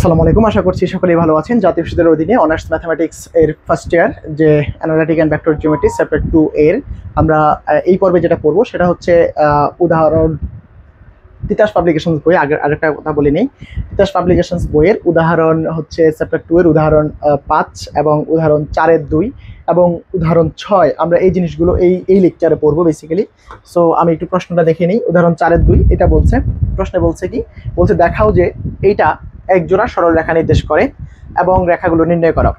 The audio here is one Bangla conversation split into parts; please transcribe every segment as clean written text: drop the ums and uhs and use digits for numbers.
আসসালামু আলাইকুম, আশা করছি সকলেই ভালো আছেন। জাতীয় বিশ্ববিদ্যালয়ের অধীনে অনার্স ম্যাথামেটিক্স এর ফার্স্ট ইয়ার যে analytic and vector geometry chapter 2 এর আমরা এই পর্বে যেটা পড়ব সেটা হচ্ছে উদাহরণ তিতাস পাবলিকেশনস বই। আরেকটা কথা বলে নেই, তিতাস পাবলিকেশনস বইয়ের উদাহরণ হচ্ছে চ্যাপ্টার 2 এর উদাহরণ 5 এবং উদাহরণ 4 এর 2 এবং উদাহরণ 6। আমরা এই জিনিসগুলো এই লেকচারে পড়বো বেসিক্যালি। সো আমি একটু প্রশ্নটা দেখে নিই। উদাহরণ 4 এর 2 এটা বলছে, প্রশ্নে বলছে কি, বলছে দেখাও যে এইটা এক জোড়া সরল রেখা নির্দেশ করে এবং রেখাগুলো নির্ণয় করো।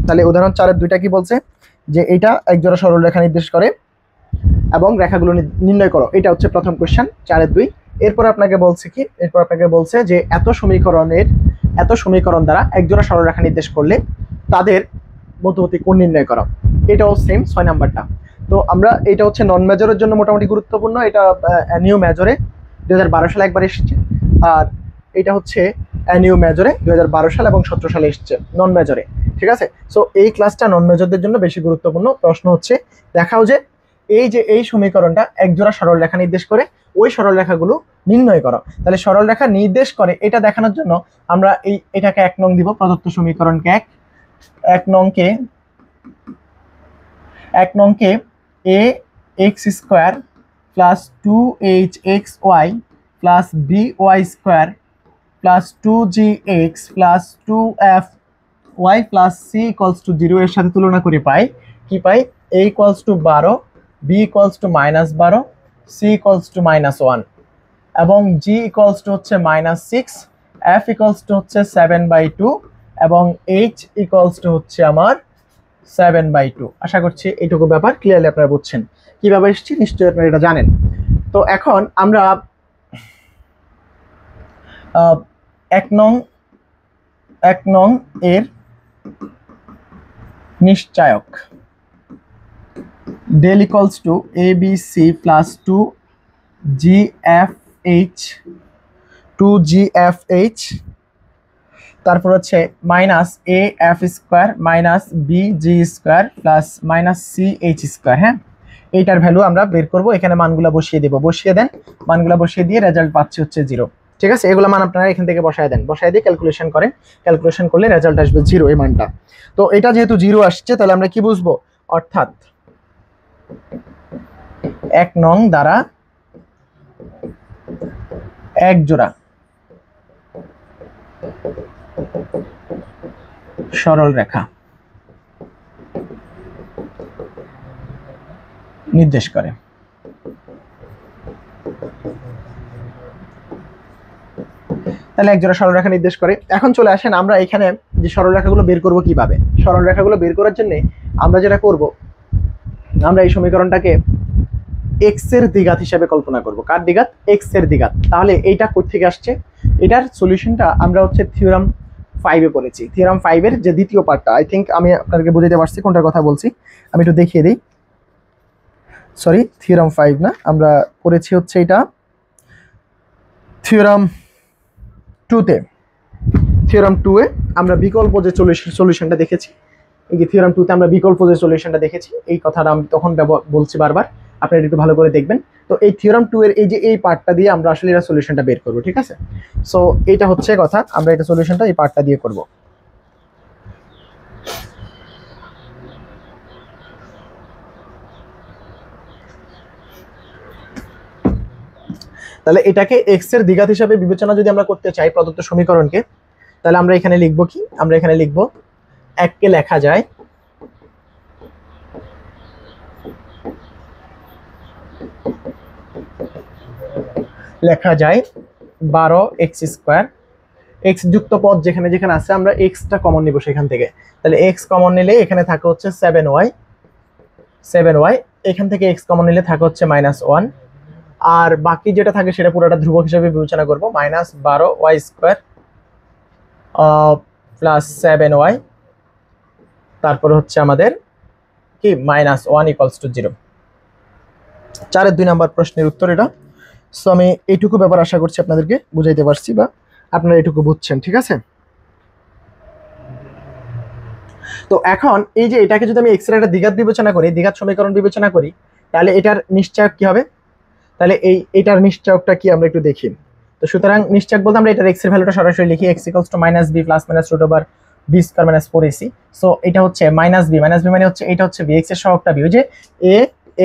তাহলে উদাহরণ 4 এর 2টা কি বলছে, যে এটা এক জোড়া সরল রেখা নির্দেশ করে এবং রেখাগুলো নির্ণয় করো। এটা হচ্ছে প্রথম কোশ্চেন 4 এর 2। এরপর আপনাকে বলছে কি, এরপর আপনাকে বলছে যে এত সমীকরণ দ্বারা এক জোড়া সরল রেখা নির্দেশ করলে তাদের মধ্যবর্তী কোণ নির্ণয় করো। এটাও সেম 6 নাম্বারটা। তো আমরা এটা হচ্ছে নন মেজরের জন্য মোটামুটি গুরুত্বপূর্ণ। এটা নিউ মেজরে 2012 সালে একবার এসেছে, আর এটা হচ্ছে নিউ মেজরে 2012 সাল এবং 17 সালে এসেছে নন মেজরে। ঠিক আছে, সো এই ক্লাসটা নন মেজরদের জন্য বেশি গুরুত্বপূর্ণ। প্রশ্ন হচ্ছে দেখাও যে এই সমীকরণটা একজোড়া সরল রেখা নির্দেশ করে, ওই সরল রেখাগুলো নির্ণয় করো। তাহলে সরল রেখা নির্দেশ করে এটা দেখানোর জন্য আমরা এটাকে 1 নং দিব। প্রদত্ত সমীকরণকে 1 নংকে a x square plus 2hxy plus by square plus 2gx plus 2fy plus c equals to 0 এর সাথে তুলনা করে পাই কি পাই, a equals to 12, b equals to -12, c equals to -1 এবং g ইকুয়ালস টু হচ্ছে -6, f ইকুয়ালস টু হচ্ছে 7/2 এবং h ইকুয়ালস টু হচ্ছে আমার 7/2। আশা করছি এইটুকু ব্যাপার ক্লিয়ারলি আপনারা বুঝছেন। কিভাবে এসেছি নিশ্চয়ই আপনারা এটা জানেন। তো এখন আমরা 1 নং এর নিশ্চায়ক del equals to abc plus 2gfh তারপর হচ্ছে minus af square minus bg square plus minus ch square. হ্যাঁ, এইটার ভ্যালু আমরা বের করব। এখানে মানগুলো বসিয়ে দেব, বসিয়ে দেন, মানগুলো বসিয়ে দিয়ে রেজাল্ট পাচ্ছি হচ্ছে 0। ঠিক আছে, এগুলো মান আপনারা এখান থেকে বসায় দেন, বসায় দিয়ে ক্যালকুলেশন করেন, ক্যালকুলেশন করলে রেজাল্ট আসবে 0 এই মানটা। তো এটা যেহেতু 0 আসছে তাহলে আমরা কি বুঝবো, অর্থাৎ 1 নং দ্বারা এক জোড়া সরল রেখা নির্দেশ করে। তাহলে এক জোড়া সরল রেখা নির্দেশ করে। এখন চলে আসেন আমরা এখানে যে সরল রেখাগুলো বের করব কিভাবে। সরল রেখাগুলো বের করার জন্য আমরা যেটা করব, আমরা এই সমীকরণটাকে x এর দ্বিঘাত হিসেবে কল্পনা করব। কার দ্বিঘাত? x এর দ্বিঘাত। তাহলে এইটা কোথা থেকে আসছে, এটার সলিউশনটা আমরা হচ্ছে থিওরাম 5 এ পড়েছি। থিওরাম 5 এর যে দ্বিতীয় পার্টটা, আই থিংক আমি আপনাদেরকে বুঝাতে পারছি কোনটার কথা বলছি। আমি একটু দেখিয়ে দিই। সরি, থিওরাম 5 না, আমরা পড়েছি হচ্ছে এটা থিওরাম 2 তে। থিওরাম 2 এ আমরা বিকল্প যে সলিউশনটা দেখেছি, এই যে থিওরাম 2 তে আমরা বিকল্প যে সলিউশনটা দেখেছি, এই কথাটা আমি তখন বলছি বারবার, আপনারা একটু ভালো করে দেখবেন। তো এই থিওরাম 2 এর এই যে এই পার্টটা দিয়ে আমরা আসলে এটা সলিউশনটা বের করব। ঠিক আছে, সো এটা হচ্ছে কথা, আমরা এটা সলিউশনটা এই পার্টটা দিয়ে করব। তাহলে এটাকে x এর দ্বিঘাত হিসাবে বিবেচনা যদি আমরা করতে চাই প্রদত্ত সমীকরণকে, তাহলে আমরা এখানে লিখব কি, আমরা এখানে লিখব 1 কে লেখা যায় লেখা যায় 12x স্কোয়ার। x যুক্ত পদ যেখানে যেখানে আছে আমরা xটা কমন নিব সেখান থেকে। তাহলে x কমন নিলে এখানে থাকে হচ্ছে 7y, এখান থেকে x কমন নিলে থাকে হচ্ছে -1, আর বাকি যেটা থাকে সেটা পুরোটা ধ্রুবক হিসেবে বিবেচনা করব। -12y স্কোয়ার প্লাস 7y, তারপর হচ্ছে আমাদের কি -1 ইকুয়ালস টু 0। 4 এর 2 নম্বর প্রশ্নের উত্তর এটা। সো আমি এইটুকু ব্যাপার আশা করছি আপনাদেরকে বুঝাইতে পারছি বা আপনারা এইটুকু বুঝছেন। ঠিক আছে, তো এখন এই যে এটাকে যদি আমি x এর একটা দ্বিঘাত বিবেচনা করি, দ্বিঘাত সমীকরণ বিবেচনা করি, তাহলে এটার নিশ্চয়ক কি হবে, তাহলে এটার নিশ্চয়কটা কি আমরা একটু দেখি। তো সুতরাং নিশ্চয়ক বলতে আমরা এটার x এর ভ্যালুটা সরাসরি লিখি, x = -b plus minus root over b square minus 4ac। So এটা হচ্ছে -b মানে হচ্ছে এটা হচ্ছে b, x এর সহগটা b, ওই যে a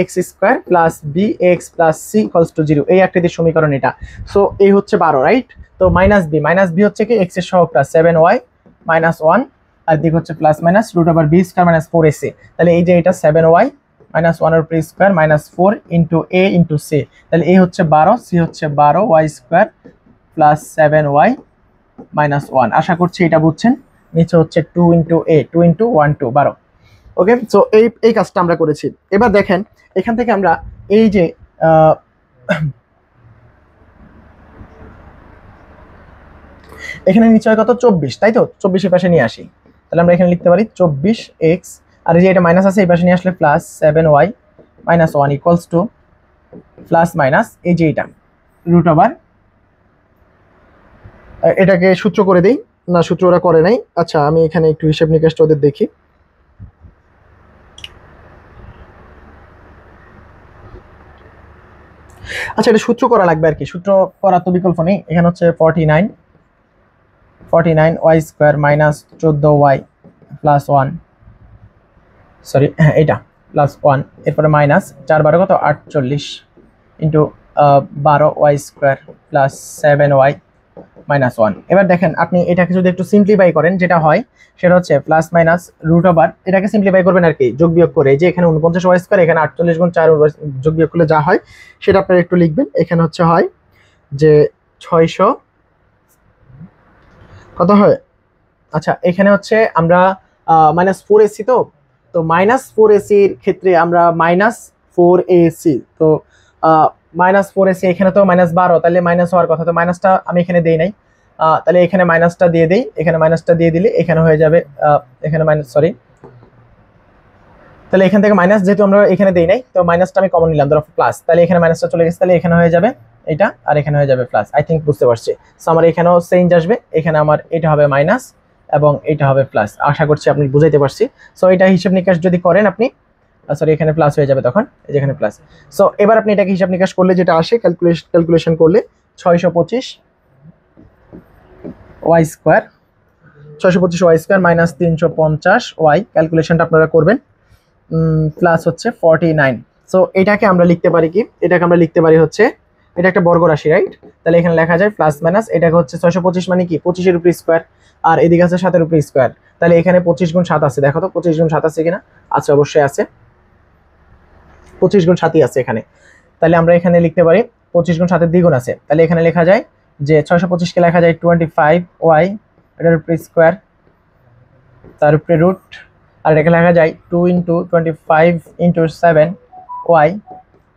x square plus bx plus c = 0, এই আকৃতির সমীকরণ এটা। সো এই হচ্ছে 12, রাইট? তো -b হচ্ছে কি x এর সহগটা 7y - 1, আর দিক হচ্ছে plus minus root over b square minus 4ac। তাহলে এই যে এটা 7y - 1 এর উপর square minus 4 into a into c, তাহলে a হচ্ছে 12, c হচ্ছে 12y স্কয়ার প্লাস 7y - 1। আশা করছি এটা বুঝছেন। নিচে হচ্ছে 2 into a, 2 into 1 2 12। Okay, so এই কাজটা আমরা করেছি। এবার দেখেন এখান থেকে আমরা এই যে এখানে নিচে কত 24, তাই তো? 24 এর পাশে নিয়ে আসি, তাহলে আমরা এখানে লিখতে পারি 24x, আর এই যে এটা মাইনাস আছে এই পাশে নিয়ে আসলে plus 7y - 1 equals to plus minus এই যে এটা রুট ওভার, এটাকে সূত্র করে দেই না, সূত্র ওরা করে নাই। আচ্ছা আমি এখানে একটু হিসাব নিকাশটা ওদের দেখি। আচ্ছা এটা সূত্র করা লাগবে আর কি, সূত্র করার তো বিকল্প নেই। এখানে হচ্ছে 49y square minus 14y plus 1, sorry হ্যাঁ এটা প্লাস 1, এরপরে মাইনাস 4 12 কত 48 into 12y square plus 7y - 1। এবার দেখেন আপনি এটাকে যদি একটু সিম্পলিফাই করেন, যেটা হয় সেটা হচ্ছে প্লাস মাইনাস রুট ওভার, এটাকে সিম্পলিফাই করবেন আর কি, যোগ বিয়োগ করে। যে এখানে 49y স্কয়ার, এখানে 48 গুণ 4 যোগ বিয়োগ করলে যা হয় সেটা আপনারা একটু লিখবেন। এখানে হচ্ছে হয় যে 600 কত হয়, আচ্ছা এখানে হচ্ছে আমরা -4ac, তো -4ac এর ক্ষেত্রে আমরা -4ac, তো -4ac এখানে তো -12, তাহলে মাইনাস হওয়ার কথা, তো মাইনাসটা আমি এখানে দেই নাই, তাহলে এখানে মাইনাসটা দিয়ে দেই, এখানে মাইনাসটা দিয়ে দিলে এখানে হয়ে যাবে এখানে মাইনাস, সরি তাহলে এখান থেকে মাইনাস, যেহেতু আমরা এখানে দেই নাই তো মাইনাসটা আমি কমন নিলাম, ধরো প্লাস, তাহলে এখানে মাইনাসটা চলে গেছে, তাহলে এখানে হয়ে যাবে এটা, আর এখানে হয়ে যাবে প্লাস। আই থিঙ্ক বুঝতে পারছি। সো আমার এখানেও চেঞ্জ আসবে, এখানে আমার এটা হবে মাইনাস এবং এটা হবে প্লাস। আশা করছি আপনি বুঝাইতে পারছি। সো এটা হিসাব নিকাশ যদি করেন আপনি, সরি এখানে প্লাস হয়ে যাবে তখন, এই যে এখানে প্লাস। সো এবার আপনি এটাকে হিসাব নিকাশ করলে যেটা আসে, ক্যালকুলেশন করলে 625 y square, 625 y square minus 350 y, ক্যালকুলেশনটা আপনারা করবেন, প্লাস হচ্ছে 49। সো এটাকে আমরা লিখতে পারি কি, এটাকে আমরা লিখতে পারি হচ্ছে, এটা একটা বর্গ রাশি, রাইট? তাহলে এখানে লেখা যায় প্লাস মাইনাস, এটাকে হচ্ছে 625 মানে কি 25 এর উপর স্কোয়ার, আর এদিকে আছে 7 এর উপর স্কোয়ার, তাহলে এখানে 25 গুণ 7 আছে, দেখো তো 25 গুণ 7 আছে কিনা, আছে অবশ্যই আছে, 25 গুণ 7ই আছে এখানে। তাহলে আমরা এখানে লিখতে পারি 25 গুণ 7 এর দ্বিগুণ আছে, তাহলে এখানে লেখা যায় যে 625 কে লেখা যায় 25y, এটার উপর স্কোয়ার, তার উপরে রুট, আর এখানে লেখা যায় 2 ইন্টু 25 ইন্টু 7y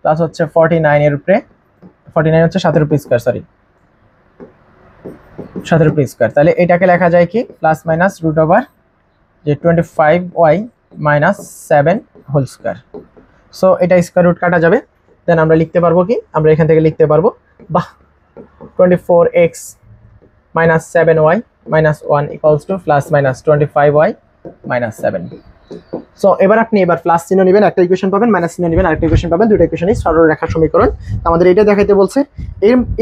প্লাস হচ্ছে 49 এর উপরে, 49 হচ্ছে 7 এর উপর স্কোয়ার, সরি 7 এর উপর স্কোয়ার। তাহলে এটাকে লেখা যায় কি প্লাস মাইনাস রুট ওভার যে 25y minus 7 whole square. So এটা স্কোয়ার রুট কাটা যাবে, দেন আমরা লিখতে পারবো কি, আমরা এখান থেকে লিখতে পারবো বাহ 24x minus 7y minus 1 equals to plus minus 25y minus 7। So এবার আপনি এবার প্লাস চিহ্ন নেবেন, একটা ইকুয়েশন পাবেন, মাইনাস চিহ্ন নেবেন, আরেকটা ইকুয়েশন পাবেন, দুটো ইকুয়েশনই সরল রেখার সমীকরণ। আমাদের এটা দেখাইতে বলছে,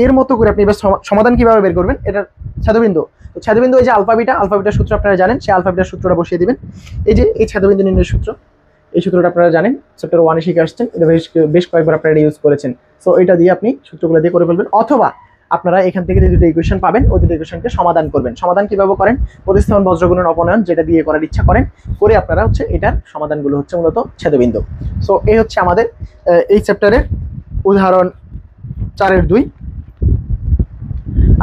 এর মতো করে আপনি এবার সমাধান কিভাবে বের করবেন, এটা ছেদবিন্দু। তো ছেদবিন্দু এই যে আলফা বিটা সূত্র আপনারা জানেন, সেই আলফা বিটার সূত্রটা বসিয়ে দিবেন। এই যে এই ছেদবিন্দু নির্ণয়ের সূত্র, এই সূত্রটা আপনারা জানেন, চ্যাপ্টার 1 এ শিখে আসছেন, এটা বেশ কয়েকবার আপনারা ইউজ করেছেন। সো এটা দিয়ে আপনি সূত্রগুলো দিয়ে করে ফেলবেন, অথবা আপনারা এখান থেকে যে দুটো ইকুয়েশন পাবেন ওই দুটো ইকুয়েশনকে সমাধান করবেন। সমাধান কিভাবে করেন, প্রতিস্থাপন বজ্রগুণন অপনয়ন যেটা দিয়ে করার ইচ্ছা করেন করে আপনারা হচ্ছে এটার সমাধানগুলো হচ্ছে মূলত ছেদবিন্দু। সো এই হচ্ছে আমাদের এই চ্যাপ্টারের উদাহরণ 4-2।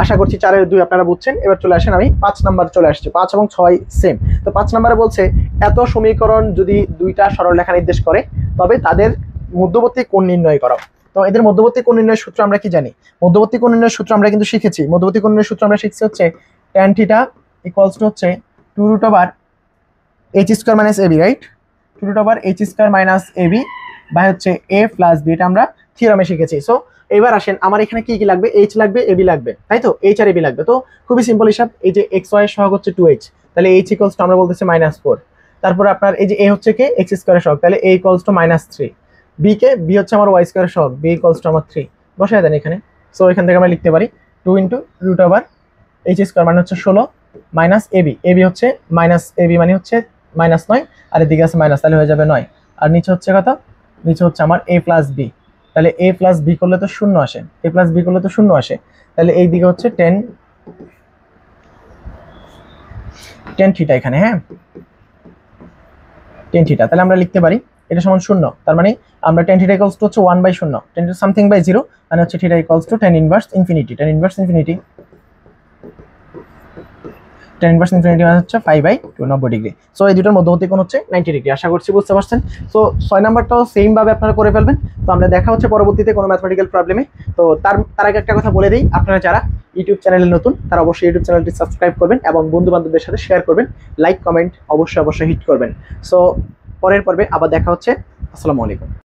আশা করছি 4-2 আপনারা বুঝছেন। এবার চলে আসেন, আমি 5 নাম্বার চলে আসছি, 5 এবং 6 সেম। তো 5 নাম্বারে বলছে এত সমীকরণ যদি দুইটা সরলরেখা নির্দেশ করে তবে তাদের মধ্যবর্তী কোণ নির্ণয় করো। তো এদের মধ্যবর্তী কোণ নির্ণয়ের সূত্র আমরা কি জানি, মধ্যবর্তী কোণ নির্ণয়ের সূত্র আমরা কিন্তু শিখেছি। মধ্যবর্তী কোণ নির্ণয়ের সূত্র আমরা শিখছি হচ্ছে tan θ ইকুয়ালস টু হচ্ছে 2√h square minus ab, right? 2√h square minus ab by হচ্ছে a প্লাস b, এটা আমরা থিওরামে শিখেছি। সো এবার আসেন, আমার এখানে কি কি লাগবে, h লাগবে, ab লাগবে, তাই তো? h আর ab লাগবে। তো খুবই সিম্পল হিসাব, এই যে x y এর সহগ হচ্ছে 2h, তাহলে h ইকুয়ালস টু আমরা বলতেছি -4। তারপর আপনার এই যে a হচ্ছে কি x স্কয়ারের সহগ, তাহলে a ইকুয়ালস টু -3। b হচ্ছে আমার y স্কয়ারের সহগ, b ইকুয়ালস টু আমার 3, বসায় দেন এখানে। সো এখান থেকে আমরা লিখতে পারি 2 into root over H square মানে হচ্ছে 16 মাইনাস এবি, এবি হচ্ছে মাইনাস, এবি মানে হচ্ছে -9, আর এদিকে আছে মাইনাস, তাহলে হয়ে যাবে 9। আর নিচে হচ্ছে কত, নিচে হচ্ছে আমার a প্লাস বি, তাহলে a প্লাস বি করলে তো 0 আসে, a প্লাস বি করলে তো 0 আসে, তাহলে এই দিকে হচ্ছে টেন থিটা এখানে, হ্যাঁ টেন থিটা, তাহলে আমরা লিখতে পারি এটা সমান 0, তার মানে আমরা টেন থিটা ইকুয়ালস টু হচ্ছে 1/0, টেন টু সামথিং বাই 0 মানে হচ্ছে theta equals to ten inverse infinity, ten inverse infinity মানে হচ্ছে 5/2 90 ডিগ্রি। সো এই দুটোর মধ্যবর্তী কোণ হচ্ছে 90 ডিগ্রি। আশা করছি বুঝতে পারছেন। সো 6 নাম্বারটাও সেম ভাবে আপনারা করে ফেলবেন। তো আমরা দেখা হচ্ছে পরবর্তীতে কোনো ম্যাথমেটিক্যাল প্রবলেমে। তো তার আগে একটা কথা বলে দিই, আপনারা যারা ইউটিউব চ্যানেলে নতুন তারা অবশ্যই ইউটিউব চ্যানেলটি সাবস্ক্রাইব করবেন এবং বন্ধু বান্ধবদের সাথে শেয়ার করবেন, লাইক কমেন্ট অবশ্যই হিট করবেন। সো পরের পর্বে আবার দেখা হচ্ছে। আসসালামু আলাইকুম।